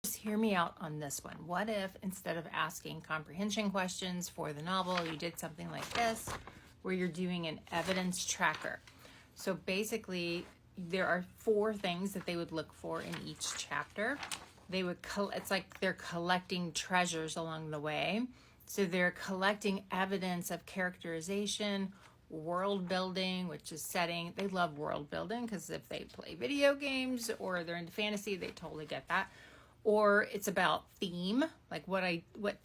Just hear me out on this one. What if instead of asking comprehension questions for the novel, you did something like this, where you're doing an evidence tracker? So basically, there are 4 things that they would look for in each chapter. They would, it's like they're collecting treasures along the way. So they're collecting evidence of characterization, world building, which is setting. They love world building because if they play video games or they're into fantasy, they totally get that. Or it's about theme, like what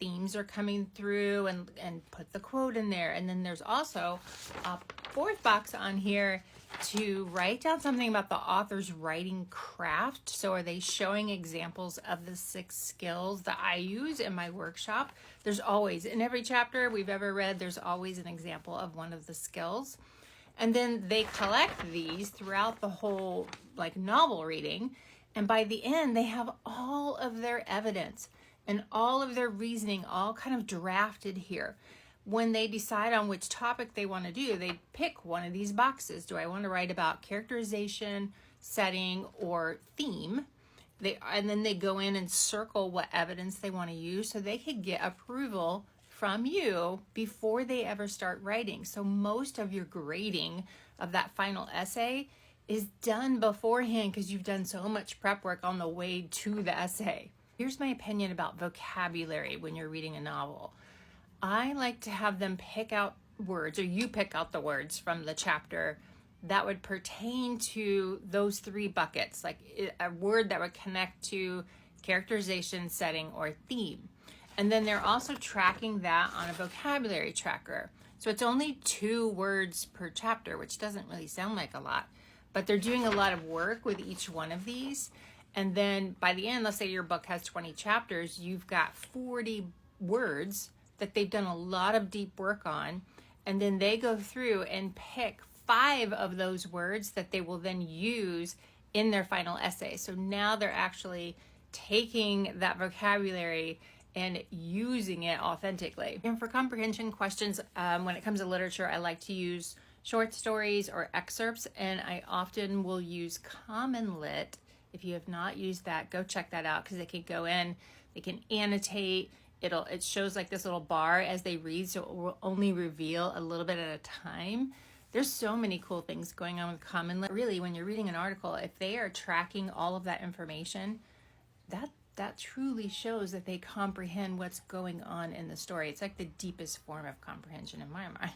themes are coming through, and put the quote in there. And then there's also a 4th box on here to write down something about the author's writing craft. So are they showing examples of the 6 skills that I use in my workshop? There's always, in every chapter we've ever read, there's always an example of one of the skills. And then they collect these throughout the whole novel reading. And by the end, they have all of their evidence and all of their reasoning all kind of drafted here. When they decide on which topic they want to do, they pick one of these boxes. Do I want to write about characterization, setting, or theme? And then they go in and circle what evidence they want to use so they could get approval from you before they ever start writing. So most of your grading of that final essay is done beforehand because you've done so much prep work on the way to the essay. Here's my opinion about vocabulary when you're reading a novel. I like to have them pick out words, or you pick out the words from the chapter that would pertain to those 3 buckets, like a word that would connect to characterization, setting, or theme. And then they're also tracking that on a vocabulary tracker. So it's only 2 words per chapter, which doesn't really sound like a lot. But they're doing a lot of work with each one of these. And then by the end, let's say your book has 20 chapters, you've got 40 words that they've done a lot of deep work on. And then they go through and pick 5 of those words that they will then use in their final essay. So now they're actually taking that vocabulary and using it authentically. And for comprehension questions, when it comes to literature, I like to use short stories or excerpts, and I often will use Common Lit. If you have not used that, go check that out because they can go in, they can annotate. It shows like this little bar as they read, so it will only reveal a little bit at a time. There's so many cool things going on with Common Lit. Really, when you're reading an article, if they are tracking all of that information, that truly shows that they comprehend what's going on in the story. It's like the deepest form of comprehension in my mind.